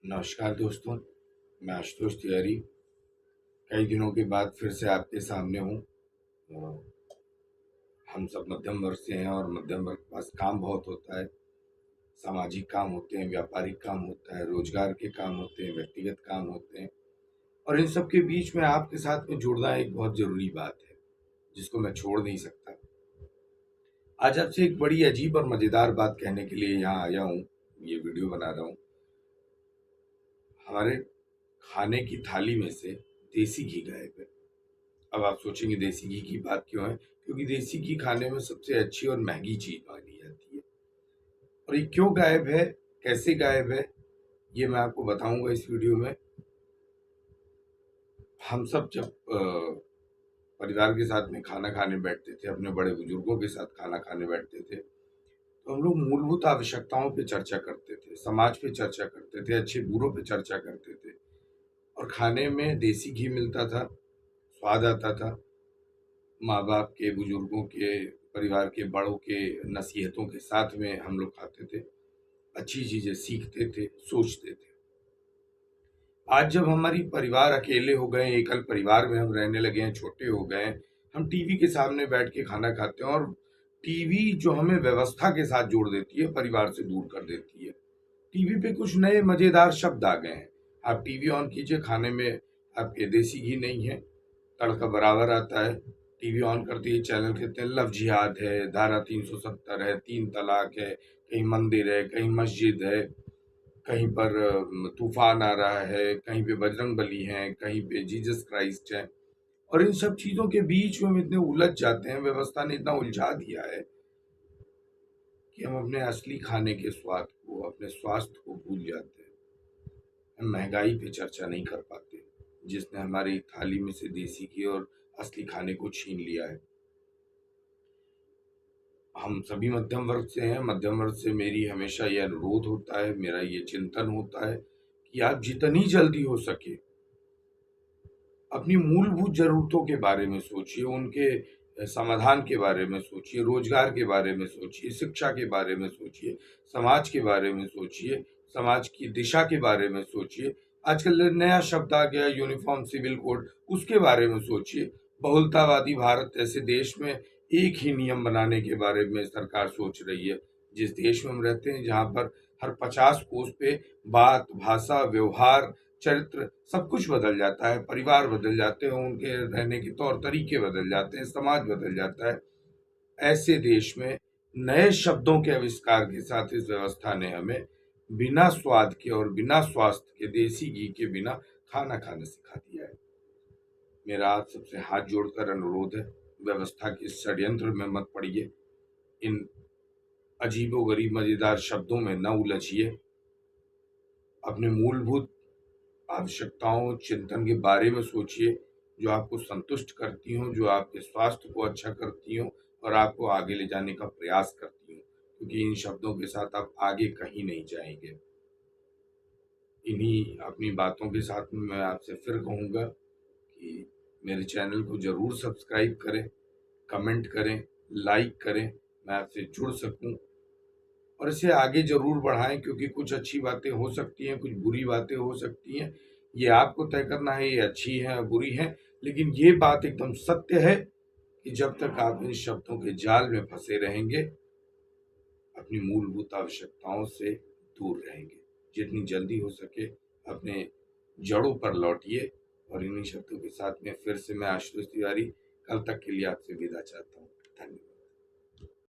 नमस्कार दोस्तों, मैं आशुतोष तिवारी कई दिनों के बाद फिर से आपके सामने हूँ। हम सब मध्यम वर्ग से हैं और मध्यम वर्ग के पास काम बहुत होता है। सामाजिक काम होते हैं, व्यापारिक काम होता है, रोजगार के काम होते हैं, व्यक्तिगत काम होते हैं और इन सब के बीच में आपके साथ में जुड़ना एक बहुत ज़रूरी बात है, जिसको मैं छोड़ नहीं सकता। आज आपसे एक बड़ी अजीब और मज़ेदार बात कहने के लिए यहाँ आया हूँ, ये वीडियो बना रहा हूँ। हमारे खाने की थाली में से देसी घी गायब है। अब आप सोचेंगे देसी घी की बात क्यों है? क्योंकि देसी घी खाने में सबसे अच्छी और महंगी चीज मानी जाती है। और ये क्यों गायब है, कैसे गायब है, ये मैं आपको बताऊंगा इस वीडियो में। हम सब जब परिवार के साथ में खाना खाने बैठते थे, अपने बड़े बुजुर्गों के साथ खाना खाने बैठते थे, तो हम लोग मूलभूत आवश्यकताओं पे चर्चा करते थे, समाज पे चर्चा करते थे, अच्छे बुरों पे चर्चा करते थे। और खाने में देसी घी मिलता था, स्वाद आता था। माँ बाप के, बुजुर्गों के, परिवार के बड़ों के नसीहतों के साथ में हम लोग खाते थे, अच्छी चीजें सीखते थे, सोचते थे। आज जब हमारी परिवार अकेले हो गए, एकल परिवार में हम रहने लगे हैं, छोटे हो गए हैं, हम टीवी के सामने बैठ के खाना खाते हैं और टीवी जो हमें व्यवस्था के साथ जोड़ देती है, परिवार से दूर कर देती है। टीवी पे कुछ नए मजेदार शब्द आ गए हैं। आप टीवी ऑन कीजिए, खाने में आपके देसी घी नहीं है, तड़का बराबर आता है। टीवी ऑन करते ही चैनल कहते हैं लव जिहाद है, धारा 370 है, 3 तलाक है, कहीं मंदिर है, कहीं मस्जिद है, कहीं पर तूफान आ रहा है, कहीं पे बजरंग बली है, कहीं पे जीसस क्राइस्ट है। और इन सब चीजों के बीच में हम इतने उलझ जाते हैं, व्यवस्था ने इतना उलझा दिया है कि हम अपने असली खाने के स्वाद को, अपने स्वास्थ्य को भूल जाते हैं। हम महंगाई पे चर्चा नहीं कर पाते, जिसने हमारी थाली में से देसी घी और असली खाने को छीन लिया है। हम सभी मध्यम वर्ग से हैं। मध्यम वर्ग से मेरी हमेशा ये अनुरोध होता है, मेरा ये चिंतन होता है कि आप जितनी जल्दी हो सके अपनी मूलभूत जरूरतों के बारे में सोचिए, उनके समाधान के बारे में सोचिए, रोजगार के बारे में सोचिए, शिक्षा के बारे में सोचिए, समाज के बारे में सोचिए, समाज की दिशा के बारे में सोचिए। आजकल नया शब्द आ गया यूनिफॉर्म सिविल कोड, उसके बारे में सोचिए। बहुलतावादी भारत ऐसे देश में एक ही नियम बनाने के बारे में सरकार सोच रही है। जिस देश में हम रहते हैं, जहाँ पर हर 50 कोस पे बात, भाषा, व्यवहार, चरित्र सब कुछ बदल जाता है, परिवार बदल जाते हैं, उनके रहने के तौर तरीके बदल जाते हैं, समाज बदल जाता है। ऐसे देश में नए शब्दों के आविष्कार के साथ इस व्यवस्था ने हमें बिना स्वाद के और बिना स्वास्थ्य के, देसी घी के बिना खाना खाना सिखा दिया है। मेरा आप सबसे हाथ जोड़कर अनुरोध है, व्यवस्था के इस षड्यंत्र में मत पड़िए, इन अजीबोगरीब मजेदार शब्दों में न उलझिए। अपने मूलभूत आवश्यकताओं, चिंतन के बारे में सोचिए, जो आपको संतुष्ट करती हों, जो आपके स्वास्थ्य को अच्छा करती हों और आपको आगे ले जाने का प्रयास करती हों, क्योंकि इन शब्दों के साथ आप आगे कहीं नहीं जाएंगे। इन्हीं अपनी बातों के साथ में मैं आपसे फिर कहूँगा कि मेरे चैनल को जरूर सब्सक्राइब करें, कमेंट करें, लाइक करें, मैं आपसे जुड़ सकूं और इसे आगे जरूर बढ़ाएं, क्योंकि कुछ अच्छी बातें हो सकती हैं, कुछ बुरी बातें हो सकती हैं। ये आपको तय करना है, ये अच्छी है बुरी है। लेकिन ये बात एकदम सत्य है कि जब तक आप इन शब्दों के जाल में फंसे रहेंगे, अपनी मूलभूत आवश्यकताओं से दूर रहेंगे। जितनी जल्दी हो सके अपने जड़ों पर लौटिए। और इन्हीं शब्दों के साथ में फिर से मैं आशुतोष तिवारी कल तक के लिए आपसे विदा चाहता हूँ। धन्यवाद।